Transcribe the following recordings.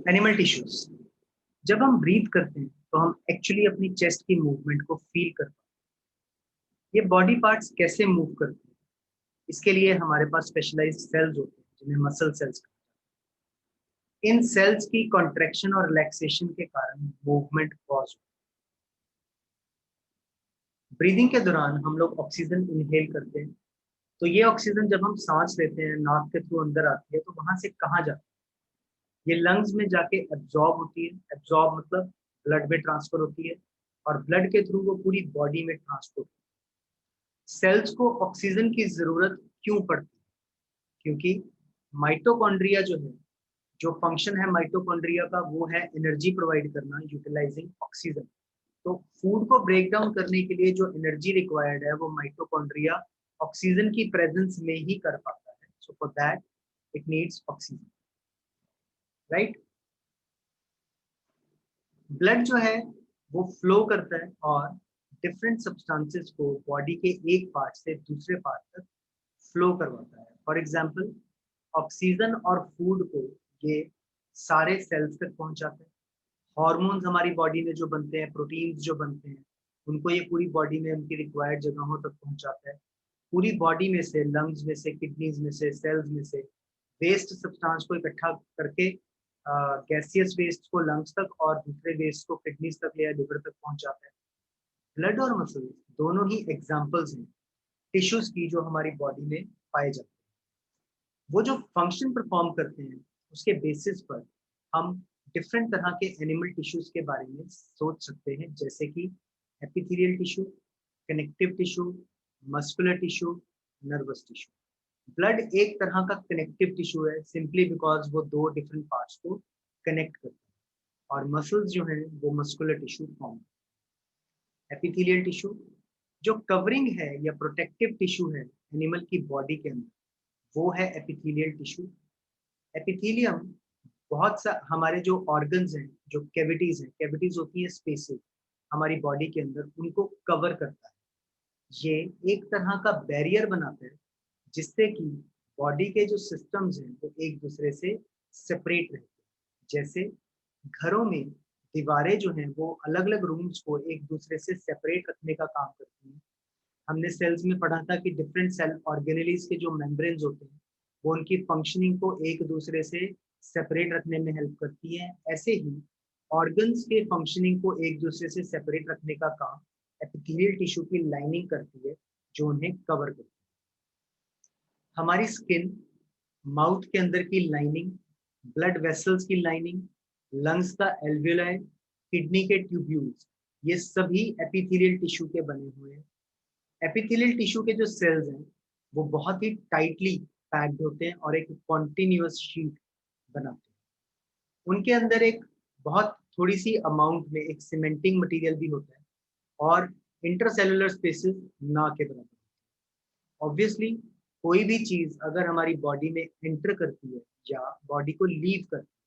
Animal tissues. जब हम breathe करते हैं तो हम एक्चुअली अपनी चेस्ट की मूवमेंट को फील करते हैं। ये बॉडी पार्ट्स कैसे मूव करते हैं, इसके लिए हमारे पास स्पेशलाइज्ड सेल्स होते हैं जिन्हें मसल सेल्स। इन सेल्स की कॉन्ट्रैक्शन और रिलैक्सेशन के कारण मूवमेंट कॉज। ब्रीदिंग के दौरान हम लोग ऑक्सीजन इनहेल करते हैं, तो ये ऑक्सीजन जब हम सांस लेते हैं नाक के थ्रू अंदर आती है तो वहां से कहाँ जाती है? ये लंग्स में जाके एब्जॉर्ब होती है। एब्जॉर्ब मतलब ब्लड में ट्रांसफर होती है और ब्लड के थ्रू वो पूरी बॉडी में ट्रांसफर होती है। सेल्स को ऑक्सीजन की जरूरत क्यों पड़ती है? क्योंकि माइटोकॉन्ड्रिया जो है, जो फंक्शन है माइटोकॉन्ड्रिया का, वो है एनर्जी प्रोवाइड करना यूटिलाइजिंग ऑक्सीजन। तो फूड को ब्रेक डाउन करने के लिए जो एनर्जी रिक्वायर्ड है वो माइटोकॉन्ड्रिया ऑक्सीजन की प्रेजेंस में ही कर पाता है। So for that it needs oxygen, right. Blood जो है वो फ्लो करता है और डिफरेंट सब्सटेंसेस को बॉडी के एक पार्ट से दूसरे पार्ट तक फ्लो करवाता है। फॉर एग्जांपल, ऑक्सीजन और फूड को ये सारे सेल्स तक पहुंचाते हैं। हॉर्मोन्स हमारी बॉडी में जो बनते हैं, प्रोटीन्स जो बनते हैं, उनको ये पूरी बॉडी में उनकी रिक्वायर्ड जगहों तक पहुंचाता है। पूरी बॉडी में से, लंग्स में से, किडनीज में से, सेल्स में से वेस्ट सब्सटेंस को इकट्ठा करके गैसियस वेस्ट को लंग्स तक और दूसरे वेस्ट को किडनीज तक या लिवर तक पहुंचाता है। ब्लड और मसल दोनों ही एग्जाम्पल्स हैं टिश्यूज की जो हमारी बॉडी में पाए जाते हैं। वो जो फंक्शन परफॉर्म करते हैं उसके बेसिस पर हम डिफरेंट तरह के एनिमल टिश्यूज के बारे में सोच सकते हैं, जैसे कि epithelial tissue, connective tissue, muscular tissue, nervous tissue. Blood एक तरह का कनेक्टिव टिश्यू है सिंपली बिकॉज वो दो डिफरेंट पार्ट्स को कनेक्ट करता है। और मसल्स जो है वो muscular tissue form. Epithelial tissue जो कवरिंग है या प्रोटेक्टिव टिश्यू है एनिमल की बॉडी के अंदर, वो है एपिथेलियल टिश्यू। एपिथेलियम बहुत सा हमारे जो ऑर्गन्स हैं, जो कैविटीज होती है स्पेसेस हमारी बॉडी के अंदर, उनको कवर करता है। ये एक तरह का बैरियर बनाता है जिससे कि बॉडी के जो सिस्टम्स हैं वो एक दूसरे से सेपरेट रहते हैं। जैसे घरों में दीवारें जो हैं वो अलग अलग रूम्स को एक दूसरे से सेपरेट रखने का काम करती हैं। हमने सेल्स में पढ़ा था कि डिफरेंट सेल ऑर्गेनेलीज के जो मेम्ब्रेन्स होते हैं वो उनकी फंक्शनिंग को एक दूसरे से सेपरेट रखने में हेल्प करती है। ऐसे ही ऑर्गन्स के फंक्शनिंग को एक दूसरे से सेपरेट रखने का काम एपिथेलियल टिश्यू की लाइनिंग करती है, जो उन्हें कवर करती है। हमारी स्किन, माउथ के अंदर की लाइनिंग, ब्लड वेसल्स की लाइनिंग, लंग्स का एल्वियोलाई, किडनी के ट्यूब्यूल्स, ये सभी एपिथेलियल टिश्यू के बने हुए हैं। एपिथेलियल टिश्यू के जो सेल्स हैं वो बहुत ही टाइटली पैक्ड होते हैं और एक कॉन्टिन्यूअस शीट बनाते हैं। उनके अंदर एक बहुत थोड़ी सी अमाउंट में एक सीमेंटिंग मटेरियल भी होता है और इंटरसेलुलर स्पेसेस ना के बराबर। ऑब्वियसली कोई भी चीज अगर हमारी बॉडी में एंटर करती है या बॉडी को लीव करती है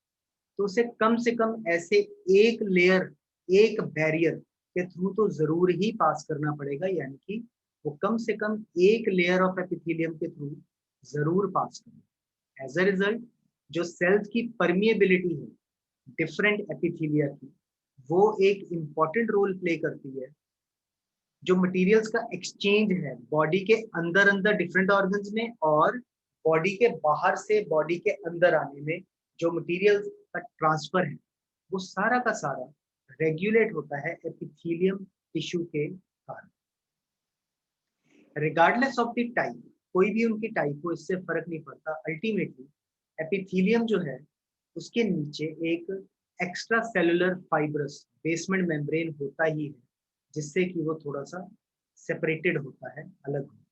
तो उसे कम से कम ऐसे एक लेयर, एक बैरियर के थ्रू तो जरूर ही पास करना पड़ेगा, यानी कि वो कम से कम एक लेयर ऑफ एपिथेलियम के थ्रू जरूर पास करेगा। एज अ रिजल्ट जो सेल्स की परमिएबिलिटी है डिफरेंट एपिथेलिया की, वो एक इम्पॉर्टेंट रोल प्ले करती है। जो मटेरियल्स का एक्सचेंज है बॉडी के अंदर अंदर डिफरेंट ऑर्गन्स में और बॉडी के बाहर से बॉडी के अंदर आने में, जो मटेरियल्स का ट्रांसफर है वो सारा का सारा रेगुलेट होता है एपिथेलियम टिश्यू के कारण। रिगार्डलेस ऑफ द टाइप, कोई भी उनकी टाइप हो इससे फर्क नहीं पड़ता। अल्टीमेटली एपिथेलियम जो है उसके नीचे एक extra cellular fibrous basement membrane होता ही है, जिससे कि वो थोड़ा सा सेपरेटेड होता है, अलग होता है।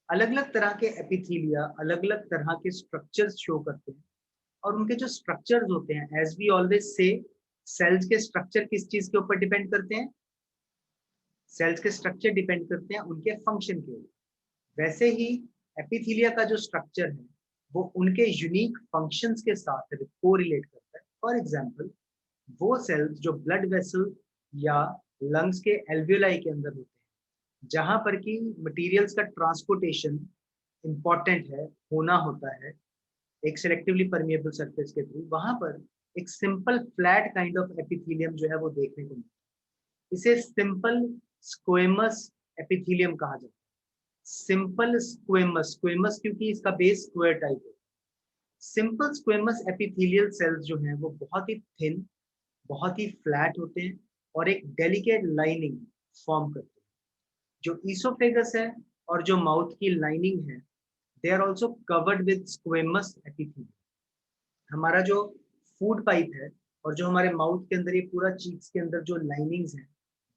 अलग अलग तरह के एपिथेलिया अलग अलग तरह के स्ट्रक्चर्स शो करते हैं और उनके जो स्ट्रक्चर्स होते हैं, as we always say, cells के स्ट्रक्चर किस चीज के ऊपर डिपेंड करते हैं? सेल्स के स्ट्रक्चर डिपेंड करते हैं उनके फंक्शन के ऊपर। वैसे ही एपिथेलिया का जो स्ट्रक्चर है वो उनके यूनिक फंक्शंस के साथ कोरिलेट करता है। फॉर एग्जांपल, वो सेल्स जो ब्लड वेसल या लंग्स के एल्वियोलाई के अंदर होते हैं, जहां पर की मटेरियल्स का ट्रांसपोर्टेशन इंपॉर्टेंट है, होना होता है एक सेलेक्टिवली परमिएबल सरफेस के थ्रू, वहां पर एक simple flat kind of epithelium जो है वो देखने को मिलता है। इसे सिंपल स्क्वेमस एपिथेलियम कहा जाता है। सिंपल स्क्वेमस, स्क्वेमस क्योंकि इसका बेस स्क्वायर टाइप है। सिंपल स्क्वेमस एपिथेलियल सेल्स जो हैं वो बहुत ही थिन, बहुत ही फ्लैट होते हैं और एक डेलिकेट लाइनिंग फॉर्म करते हैं। जो ईसोफेगस है और जो माउथ की लाइनिंग है, they are also covered with squamous epithelium. हमारा जो फूड पाइप है और जो हमारे माउथ के अंदर ये पूरा चीक्स के अंदर जो लाइनिंग्स हैं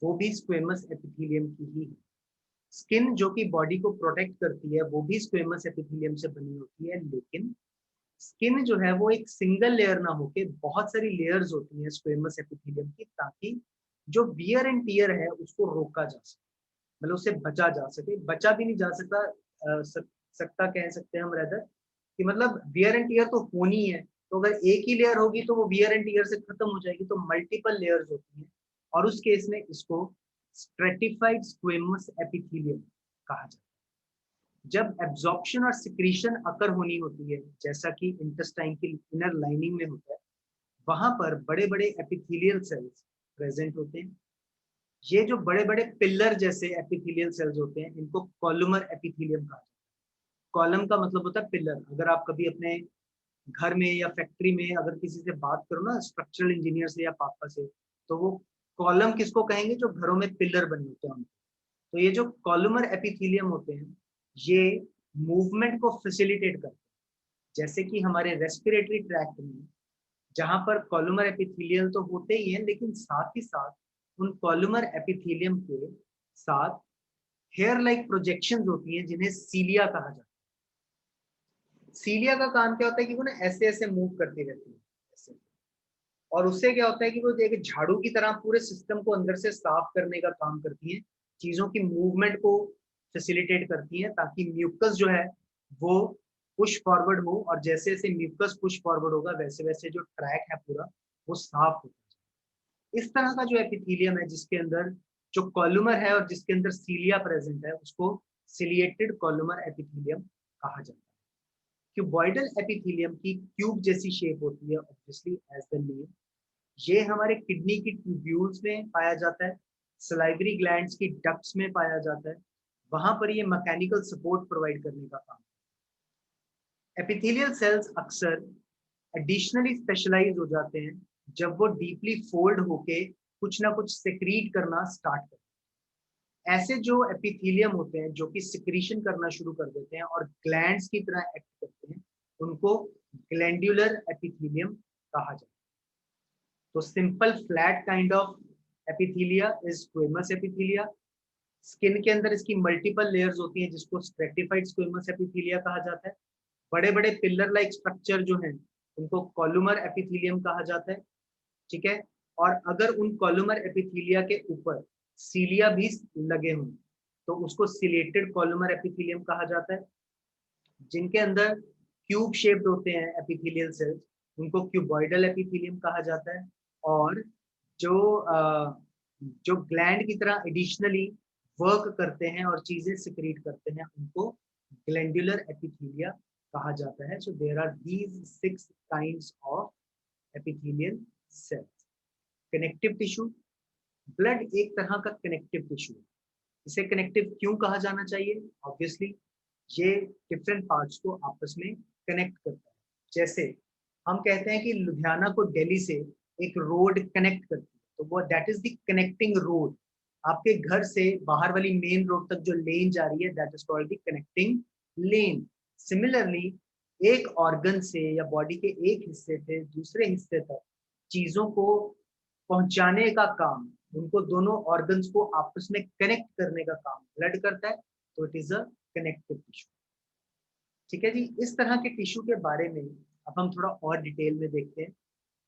वो भी स्क्वेमस एपिथेलियम की ही है। स्किन जो कि बॉडी को प्रोटेक्ट करती है वो भी स्क्वेमस एपिथेलियम से बनी होती है, लेकिन स्किन जो है वो एक सिंगल लेयर ना होके बहुत सारी लेयर्स होती हैं स्क्वेमस एपिथेलियम की, ताकि जो वियर एंड टियर है उसको रोका जा सके, मतलब उससे बचा जा सके। बचा भी नहीं जा सकता, सकता कह सकते हैं हम रेदर कि मतलब वियर एंड टियर तो होनी है, तो अगर एक ही लेयर होगी तो वो वियर एंड टियर से खत्म हो जाएगी, तो मल्टीपल लेयर्स होती हैं और उस केस में इसको स्ट्रेटिफाइड स्क्वेमस एपिथेलियम कहा जाता है। जब एब्जॉर्प्शन और सिक्रीशन अकर होनी होती है, जैसा कि इंटेस्टाइन की इनर लाइनिंग में होता है, वहां पर बड़े बड़े एपिथेलियल सेल्स प्रेजेंट होते हैं। ये जो बड़े बड़े पिलर जैसे एपिथेलियल सेल्स होते हैं, इनको कॉलुमर एपिथेलियम कहा जाता है। कॉलम का मतलब होता है पिलर। अगर आप कभी अपने घर में या फैक्ट्री में अगर किसी से बात करो ना, स्ट्रक्चरल इंजीनियर से या पापा से, तो वो कॉलम किसको कहेंगे? जो घरों में पिलर बने होते हैं। तो ये जो कॉलुमर एपिथेलियम होते हैं, ये मूवमेंट को फैसिलिटेट करते हैं। जैसे कि हमारे रेस्पिरेटरी ट्रैक्ट में जहां पर कॉलुमर एपिथेलियल तो होते ही हैं, लेकिन साथ ही साथ उन कॉलुमर एपिथेलियम के साथ हेयर लाइक प्रोजेक्शंस होती हैं जिन्हें सीलिया कहा जाता है। सीलिया का काम क्या होता है कि वो ना ऐसे ऐसे मूव करती रहती है ऐसे, और उससे क्या होता है कि वो एक झाड़ू की तरह पूरे सिस्टम को अंदर से साफ करने का काम करती है, चीजों की मूवमेंट को फैसिलिटेट करती है, ताकि म्यूकस जो है वो पुश फॉरवर्ड हो, और जैसे जैसे म्यूकस पुश फॉरवर्ड होगा वैसे वैसे जो ट्रैक है पूरा वो साफ होता है। इस तरह का जो एपिथेलियम है जिसके अंदर जो कॉलुमर है और जिसके अंदर सीलिया प्रेजेंट है, उसको सिलिएटेड कॉलुमर एपिथेलियम कहा जाता है। क्यूबॉइडल एपिथेलियम की क्यूब जैसी शेप होती है, ऑब्वियसली एज द नेम। ये हमारे किडनी की ट्यूब्यूल्स में पाया जाता है, सलाइवरी ग्लैंड्स की डक्ट्स में पाया जाता है। वहां पर ये मैकेनिकल सपोर्ट प्रोवाइड करने का काम। एपिथेलियल सेल्स अक्सर एडिशनली स्पेशलाइज हो जाते हैं जब वो डीपली फोल्ड होके कुछ ना कुछ सेक्रीट करना स्टार्ट करते हैं। ऐसे जो एपिथेलियम होते हैं जो कि सिक्रीशन करना शुरू कर देते हैं और ग्लैंड्स की तरह एक्ट करते हैं, उनको ग्लैंडुलर एपिथेलियम कहा जाता है। तो simple flat kind of epithelia is squamous epithelia. Skin के अंदर इसकी मल्टीपल लेयर्स होती हैं जिसको स्ट्रेटिफाइड स्क्वेमस एपिथेलिया कहा जाता है। बड़े बड़े पिलर लाइक स्ट्रक्चर जो हैं उनको कॉलुमर एपिथेलियम कहा जाता है, ठीक है। और अगर उन कॉलुमर एपिथेलिया के ऊपर सीलिया भी लगे हों तो उसको सिलेटेड कॉलुमर एपिथेलियम कहा जाता है। जिनके अंदर क्यूब शेप्ड होते हैं एपिथेलियल सेल्स, उनको क्यूबॉइडल एपिथेलियम कहा जाता है। और जो जो ग्लैंड की तरह एडिशनली वर्क करते हैं और चीजें सिक्रीट करते हैं, उनको ग्लैंडुलर एपिथेलिया कहा जाता है। So there are these 6 kinds of epithelial cells. Connective tissue, blood एक तरह का कनेक्टिव टिश्यू है। इसे कनेक्टिव क्यों कहा जाना चाहिए? ऑब्वियसली ये डिफरेंट पार्ट्स को आपस में कनेक्ट करता है। जैसे हम कहते हैं कि लुधियाना को दिल्ली से एक रोड कनेक्ट करती है, तो वो that is the connecting road. आपके घर से बाहर वाली मेन रोड तक जो लेन जा रही है, that is called the connecting lane. Similarly एक ऑर्गन से या बॉडी के एक हिस्से से दूसरे हिस्से तक चीजों को पहुंचाने का काम, उनको दोनों ऑर्गन्स को आपस में कनेक्ट करने का काम ब्लड करता है, तो it is a connective tissue. ठीक है जी। इस तरह के टिश्यू के बारे में अब हम थोड़ा और डिटेल में देखते हैं।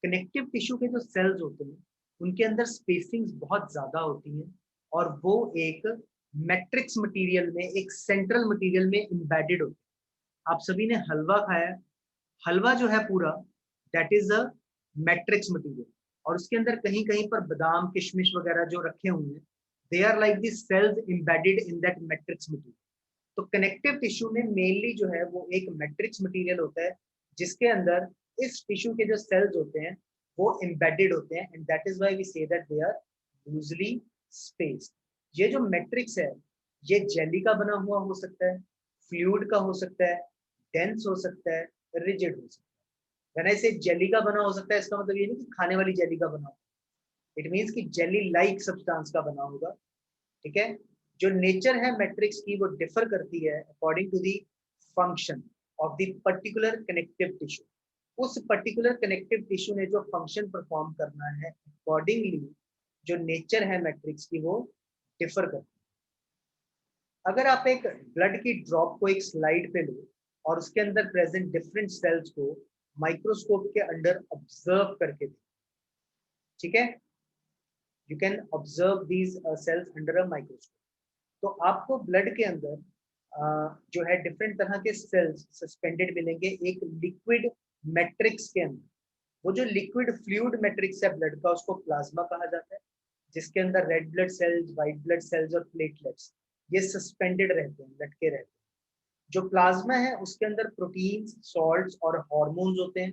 कनेक्टिव टिश्यू के जो सेल्स होते हैं उनके अंदर स्पेसिंग्स बहुत ज्यादा होती हैं और वो एक मैट्रिक्स मटेरियल में, एक सेंट्रल मटेरियल में एम्बेडेड होते हैं। आप सभी ने हलवा खाया है, हलवा जो है पूरा that is a matrix material, और उसके अंदर कहीं कहीं पर बादाम किशमिश वगैरह जो रखे हुए हैं, they are like the cells embedded in that matrix material. तो कनेक्टिव टिश्यू में मेनली जो है वो एक मैट्रिक्स मटेरियल होता है जिसके अंदर इस टिश्यू के जो सेल्स होते हैं वो embedded होते हैं, and that is why we say that they are loosely spaced. ये जो मैट्रिक्स है ये जेली का बना हुआ हो सकता है, फ्लूइड का हो सकता है, डेंस हो सकता है, रिजिड हो सकता है। When I say जेली का बना हो सकता है, इसका मतलब ये नहीं कि खाने वाली जेली का बना हो, इट मीन्स कि जेली लाइक सब्सटेंस का बना होगा। ठीक है, जो नेचर है मैट्रिक्स की वो डिफर करती है according to the function of the particular connective tissue. उस पर्टिकुलर कनेक्टिव टिश्यू ने जो फंक्शन परफॉर्म करना है अकॉर्डिंगली जो नेचर है मैट्रिक्स की वो डिफर करती है। अगर आप एक ब्लड की ड्रॉप को एक स्लाइड पे लो और उसके अंदर प्रेजेंट डिफरेंट सेल्स को माइक्रोस्कोप के अंडर ऑब्जर्व करके देखो, ठीक है, you can observe these cells under a microscope, तो आपको ब्लड के अंदर जो है डिफरेंट तरह के सेल्स सस्पेंडेड मिलेंगे एक लिक्विड मैट्रिक्स के अंदर। वो जो लिक्विड फ्लूइड मैट्रिक्स है ब्लड का उसको प्लाज्मा कहा जाता है, जिसके अंदर red blood cells, white blood cells और प्लेटलेट्स ये सस्पेंडेड रहते हैं, लटके रहते हैं। जो प्लाज्मा है उसके अंदर प्रोटीन्स, सॉल्ट्स और हार्मोन्स होते हैं।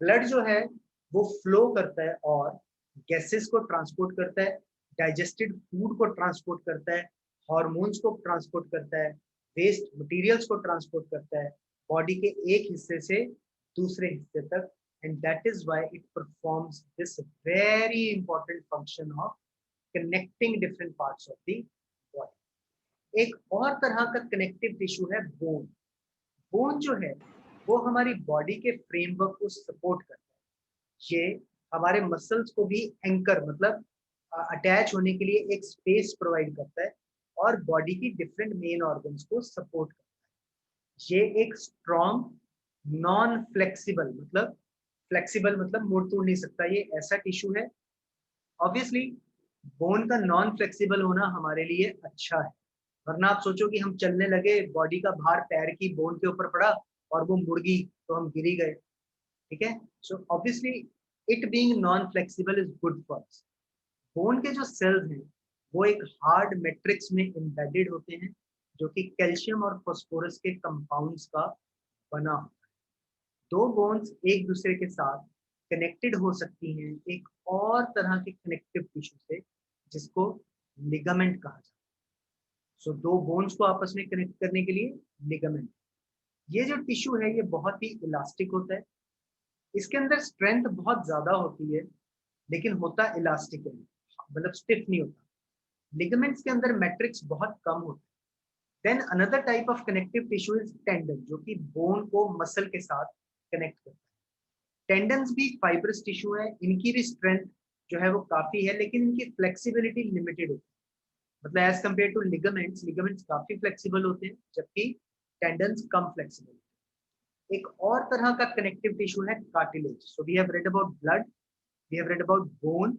ब्लड जो है वो फ्लो करता है और गैसेस को ट्रांसपोर्ट करता है, डाइजेस्टेड फूड को ट्रांसपोर्ट करता है, हार्मोन्स को ट्रांसपोर्ट करता है, वेस्ट मटेरियल्स को ट्रांसपोर्ट करता है बॉडी के एक हिस्से से दूसरे हिस्से तक, and that is why it performs this very important function of connecting different parts of the body. एक और तरह का कनेक्टिव टिश्यू है बोन। बोन जो है वो हमारी बॉडी के फ्रेमवर्क को सपोर्ट करता है। ये हमारे मसल्स को भी एंकर मतलब अटैच होने के लिए एक स्पेस प्रोवाइड करता है और बॉडी की डिफरेंट मेन ऑर्गन्स को सपोर्ट करता है। ये एक स्ट्रॉन्ग नॉन फ्लेक्सिबल मतलब मुड़ तोड़ नहीं सकता, ये ऐसा टिश्यू है। ऑब्वियसली बोन का नॉन फ्लेक्सिबल होना हमारे लिए अच्छा है, वरना आप सोचो कि हम चलने लगे, बॉडी का भार पैर की बोन के ऊपर पड़ा और वो मुड़ गई तो हम गिरी गए। ठीक है, so obviously it being non flexible is good for us. Bone के जो सेल्स हैं वो एक हार्ड मैट्रिक्स में एम्बेडेड होते हैं जो कि कैल्शियम और फास्फोरस के कंपाउंड्स का बना होता है। दो बोन्स एक दूसरे के साथ कनेक्टेड हो सकती हैं एक और तरह के कनेक्टिव टिश्यू से जिसको लिगामेंट कहा जाता है। सो दो बोन्स को आपस में कनेक्ट करने के लिए लिगामेंट। ये जो टिश्यू है ये बहुत ही इलास्टिक होता है, इसके अंदर स्ट्रेंथ बहुत ज्यादा होती है लेकिन होता इलास्टिक है, मतलब स्टिफ नहीं होता। लिगामेंट्स के अंदर मैट्रिक्स बहुत कम होता है। Then another type of connective tissue is tendon, जो कि बोन को मसल के साथ कनेक्ट करता है। टेंडन्स भी फाइब्रस टिश्यू है, इनकी भी स्ट्रेंथ जो है वो काफी है लेकिन इनकी फ्लेक्सिबिलिटी लिमिटेड होती है। मतलब as compare to ligaments, ligaments काफी फ्लेक्सिबल होते हैं जबकि टेंडन्स कम फ्लेक्सिबल होते हैं। एक और तरह का कनेक्टिव टिश्यू है cartilage. So we have read about blood, we have read about bone,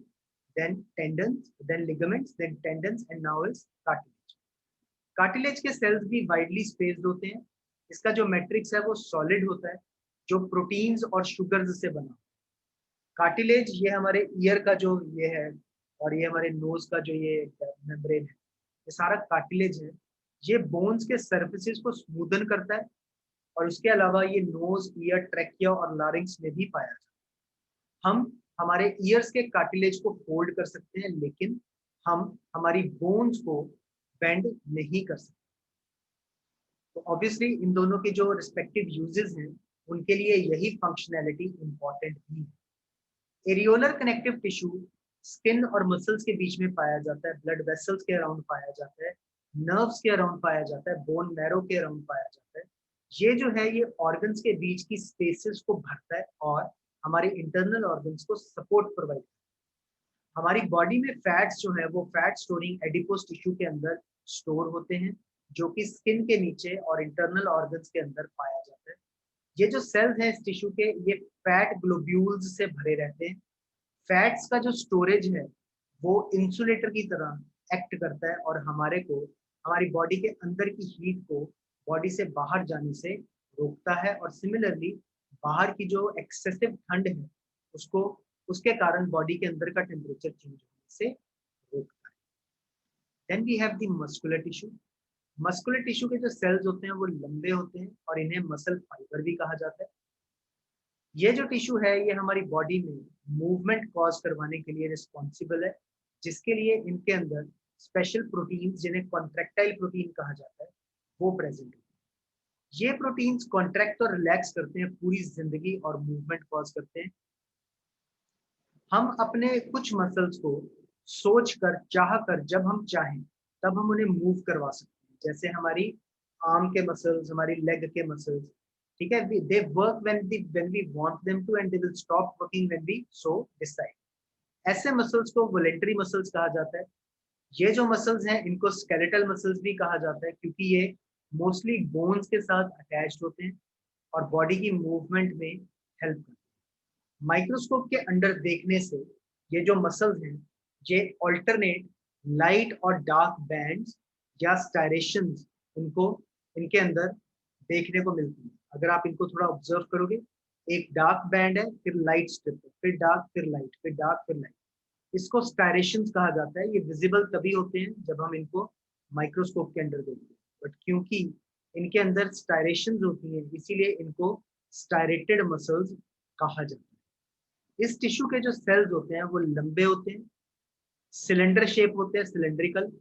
then tendons, then ligaments, then tendons, and now is cartilage. Cartilage के सेल्स भी वाइडली स्पेस्ड होते हैं। इसका जो मैट्रिक्स है वो सॉलिड होता है जो प्रोटीन्स और शुगर्स से बना। कार्टिलेज ये हमारे ईयर का जो ये है और ये हमारे नोज का जो ये मेम्ब्रेन है, ये सारा कार्टिलेज है। ये बोन्स के सर्फेसिस को स्मूदन करता है और उसके अलावा ये नोज, ईयर, ट्रैकिया और लारिंक्स में भी पाया जाता है। हम हमारे ईयर्स के कार्टिलेज को फोल्ड कर सकते हैं लेकिन हम हमारी बोन्स को बेंड नहीं कर सकते। तो ऑब्वियसली इन दोनों के जो रिस्पेक्टिव यूजेस हैं उनके लिए यही फंक्शनैलिटी इंपॉर्टेंट भी है। एरियोलर कनेक्टिव टिश्यू स्किन और मसल्स के बीच में पाया जाता है, ब्लड वेसल्स के अराउंड पाया जाता है, नर्व्स के अराउंड पाया जाता है, बोन मैरो के अराउंड पाया जाता है। ये जो है ये ऑर्गन्स के बीच की स्पेसेस को भरता है और हमारे इंटरनल ऑर्गन्स को सपोर्ट प्रोवाइड करता है। हमारी बॉडी में फैट्स जो है वो फैट स्टोरिंग एडिपोस टिश्यू के अंदर स्टोर होते हैं जो कि स्किन के नीचे और इंटरनल ऑर्गन्स के अंदर पाया जाता है। ये जो सेल्स हैं इस टिश्यू के ये फैट ग्लोब्यूल्स से भरे रहते हैं। फैट्स का जो स्टोरेज है वो इंसुलेटर की तरह एक्ट करता है और हमारे को हमारी बॉडी के अंदर की हीट को बॉडी से बाहर जाने से रोकता है और सिमिलरली बाहर की जो एक्सेसिव ठंड है उसको उसके कारण बॉडी के अंदर का टेम्परेचर चेंज होने से रोकता है। Then we have the muscular tissue. Muscular tissue के जो सेल्स होते हैं वो लंबे होते हैं और इन्हें मसल फाइबर भी कहा जाता है। ये जो टिश्यू है ये हमारी बॉडी में मूवमेंट कॉज करवाने के लिए रिस्पॉन्सिबल है, जिसके लिए इनके अंदर स्पेशल प्रोटीन्स जिन्हें कॉन्ट्रैक्टाइल प्रोटीन कहा जाता है वो प्रेजेंट है। ये प्रोटीन्स कॉन्ट्रैक्ट और रिलैक्स करते हैं पूरी जिंदगी और मूवमेंट कॉज करते हैं। हम अपने कुछ मसल्स को सोच कर चाह कर जब हम चाहें तब हम उन्हें मूव करवा सकते हैं, जैसे हमारी आर्म के मसल्स, हमारी लेग के मसल्स, ठीक है, they work when we want them to and they will stop working when we so decide. ऐसे मसल्स को वॉलेंटरी मसल्स कहा जाता है। ये जो मसल्स हैं इनको स्केलेटल मसल्स भी कहा जाता है, क्योंकि ये मोस्टली बोन्स के साथ अटैच्ड होते हैं और बॉडी की मूवमेंट में हेल्प करते हैं। माइक्रोस्कोप के अंदर देखने से ये जो मसल्स हैं ये ऑल्टरनेट लाइट और डार्क बैंड्स या स्टायरेशंस इनको इनके अंदर देखने को मिलती है। अगर आप इनको थोड़ा ऑब्जर्व करोगे, एक डार्क बैंड है, फिर लाइट स्ट्रिप है, फिर डार्क, फिर लाइट, फिर डार्क, फिर लाइट। इसको स्टायरेशंस कहा जाता है। ये विजिबल तभी होते हैं जब हम इनको माइक्रोस्कोप के अंदर देखते हैं, बट क्योंकि इनके अंदर स्टायरेशंस होती हैं इसीलिए इनको स्टायरेटेड मसल्स कहा जाता है। इस टिश्यू के जो सेल्स होते हैं वो लंबे होते हैं, सिलेंडर शेप होते हैं, सिलेंड्रिकल,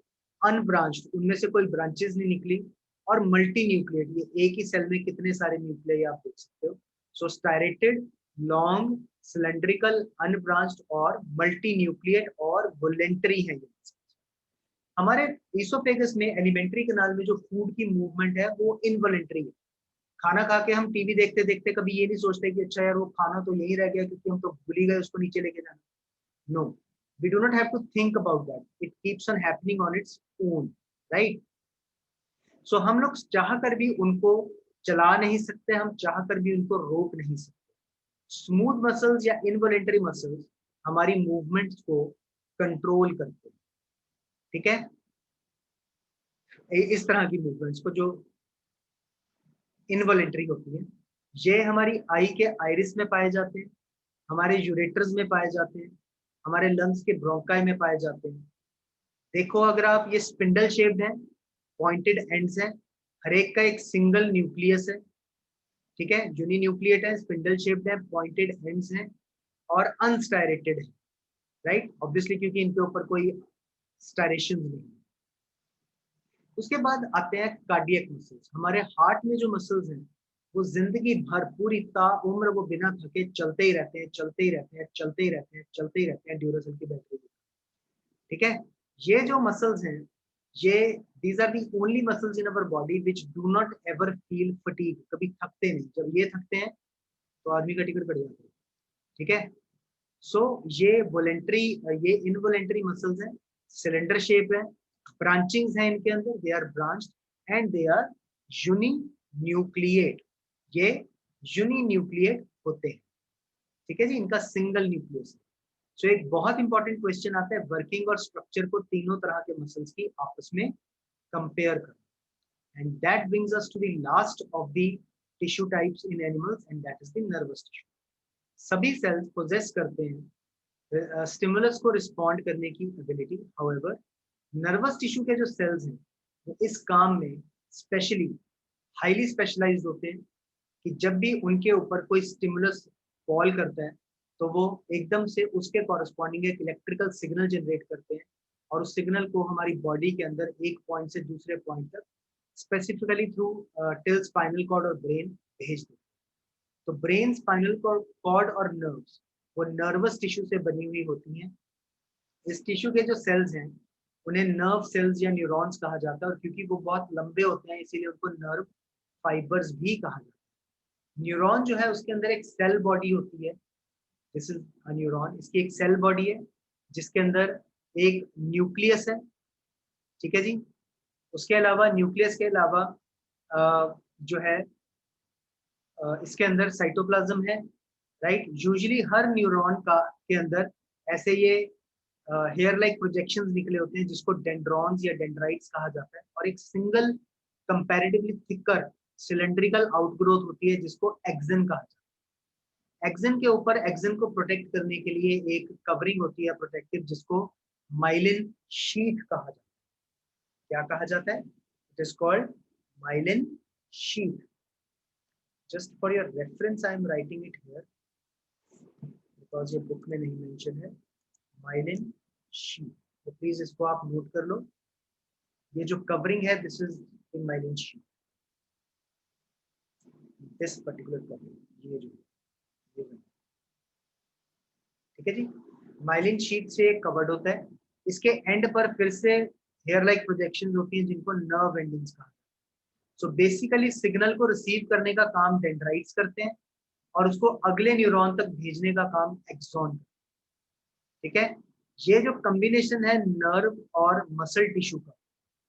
अनब्रांच्ड, उनमें से कोई ब्रांचेस नहीं निकली, और मल्टी न्यूक्लिएट, ये एक ही सेल में कितने सारे न्यूक्लियाई आप देख सकते हो। सो स्टायरेटेड, लॉन्ग, सिलेंड्रिकल, अनब्रांच्ड और मल्टी न्यूक्लिएट और वोलेंटरी है ये। हमारे ईसोफेगस में एलिमेंट्री कैनाल में जो फूड की मूवमेंट है वो इनवॉलेंटरी है। खाना खा के हम टीवी देखते देखते कभी ये नहीं सोचते कि अच्छा यार वो खाना तो यही रह गया क्योंकि हम तो भूल ही गए उसको नीचे लेके जाना। No, we do not have to think about that, it keeps on happening on its own, right? So हम लोग चाह कर भी उनको चला नहीं सकते, हम चाह कर भी उनको रोक नहीं सकते। स्मूथ मसल्स या इनवॉलेंटरी मसल्स हमारी मूवमेंट्स को कंट्रोल करते हैं, ठीक है। इस तरह की मूवमेंट्स को जो इनवॉलेंटरी होती है, ये हमारी आई के आइरिस में पाए जाते हैं, हमारे यूरेटर्स में पाए जाते हैं, हमारे लंग्स के ब्रोंकाई में पाए जाते हैं। देखो अगर आप, ये स्पिंडल शेप्ड है, पॉइंटेड एंड्स है, हर एक का एक सिंगल न्यूक्लियस है, ठीक है, यूनिन्यूक्लिएट है, स्पिंडल शेप्ड है, पॉइंटेड एंड्स है और अनस्टायरेटेड है, राइट, ऑब्वियसली क्योंकि इनके ऊपर कोई स्टायरेशन नहीं है। उसके बाद आते हैं कार्डियक मसल्स। हमारे हार्ट में जो मसल्स हैं वो जिंदगी भर पूरी ताउम्र वो बिना थके चलते ही रहते हैं, चलते ही रहते हैं, चलते ही रहते हैं, चलते ही रहते हैं, ड्यूरासेल की बैटरी, ठीक है। ये जो मसल्स हैं ये these are the only muscles in our body which do not ever feel fatigue, कभी थकते नहीं। जब ये थकते हैं तो आदमी का टिकट कट जाता है, ठीक है। सो ये वॉलेंटरी, ये इनवॉलेंटरी मसल्स हैं, सिलेंडर शेप है, ब्रांचिंग्स हैं इनके अंदर, they are branched and they are uninucleate, ये यूनिन्यूक्लिएट होते हैं, ठीक है जी, इनका सिंगल न्यूक्लियस है। सो एक बहुत इंपॉर्टेंट क्वेश्चन आता है वर्किंग और स्ट्रक्चर को तीनों तरह के मसल्स की आपस में कंपेयर कर, and that brings us to the last of the tissue types in animals and that is the nervous tissue. सभी सेल्स पोजेस करते हैं स्टिमुलस को रिस्पॉन्ड करने की एबिलिटी, हाउएवर नर्वस टिश्यू के जो सेल्स हैं वो इस काम में स्पेशली हाईली स्पेशलाइज्ड होते हैं कि जब भी उनके ऊपर कोई स्टिमुलस फॉल करता है तो वो एकदम से उसके कॉरस्पॉन्डिंग एक इलेक्ट्रिकल सिग्नल जनरेट करते हैं और उस सिग्नल को हमारी बॉडी के अंदर एक पॉइंट से दूसरे पॉइंट तक specifically through till spinal cord और ब्रेन भेज देते हैं। तो ब्रेन, स्पाइनल कॉर्ड और नर्व्स वो नर्वस टिश्यू से बनी हुई होती हैं। इस टिश्यू के जो सेल्स हैं उन्हें नर्व सेल्स या न्यूरॉन्स कहा जाता है, और क्योंकि वो बहुत लंबे होते हैं इसीलिए उनको नर्व फाइबर्स भी कहा जाता है। न्यूरॉन जो है उसके अंदर एक सेल बॉडी होती है, दिस इज अ न्यूरॉन, इसकी एक सेल बॉडी है जिसके अंदर एक न्यूक्लियस है, ठीक है जी। उसके अलावा न्यूक्लियस के अलावा जो है इसके अंदर साइटोप्लाज्म है, राइट। यूजुअली हर न्यूरॉन का के अंदर ऐसे ये हेयर लाइक प्रोजेक्शंस निकले होते हैं जिसको डेंड्रॉन्स या डेंड्राइट्स कहा जाता है, और एक single comparatively thicker cylindrical outgrowth होती है जिसको एक्सन कहा जाता है। एक्सन के ऊपर एक्सन को प्रोटेक्ट करने के लिए एक कवरिंग होती है प्रोटेक्टिव जिसको माइलिन शीट कहा जाता है। क्या कहा जाता है? It is called myelin sheath. Just for your reference, I am writing it here because ये बुक में नहीं मेंशन है, माइलिन शीट। तो प्लीज इसको आप नोट कर लो, ये जो कवरिंग है this is in myelin sheath, this particular covering, ये ठीक है जी। माइलिन शीट से कवर्ड होता है, इसके एंड पर फिर से हेयर लाइक प्रोजेक्शन होती हैं जिनको नर्व एंडिंग्स कहा। सो बेसिकली सिग्नल को रिसीव करने का काम डेंड्राइट्स करते हैं और उसको अगले न्यूरॉन तक भेजने का काम एक्सॉन। ठीक है, ये जो कॉम्बिनेशन है नर्व और मसल टिश्यू का,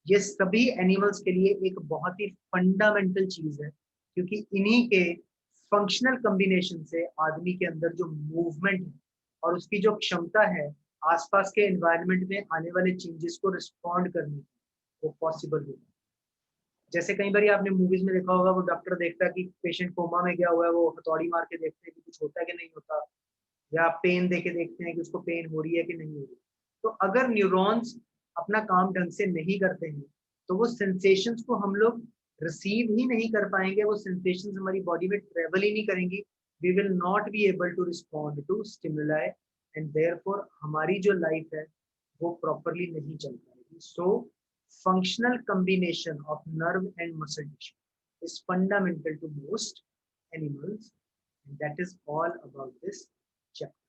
ये सभी एनिमल्स के लिए एक बहुत ही फंडामेंटल चीज है, क्योंकि इन्हीं के फंक्शनल कॉम्बिनेशन से आदमी के अंदर जो मूवमेंट है और उसकी जो क्षमता है आसपास के एनवायरनमेंट में आने वाले चेंजेस को रिस्पॉन्ड करने की, वो पॉसिबल होगा। जैसे कई बार आपने मूवीज में देखा होगा, वो डॉक्टर देखता है कि पेशेंट कोमा में गया हुआ है, वो हथौड़ी मार के देखते हैं कि कुछ होता है कि नहीं होता, या पेन देके देखते हैं कि उसको पेन हो रही है कि नहीं हो रही। तो अगर न्यूरॉन्स अपना काम ढंग से नहीं करते हैं तो वो सेंसेशंस को हम लोग रिसीव ही नहीं कर पाएंगे, वो सेंसेशंस हमारी बॉडी में ट्रेवल ही नहीं करेंगी, we will not be able to respond to stimuli, and therefore हमारी जो लाइफ है वो प्रॉपरली नहीं चल पाएगी। सो functional combination of nerve and muscle tissue is fundamental to most animals, and that is all about this chapter.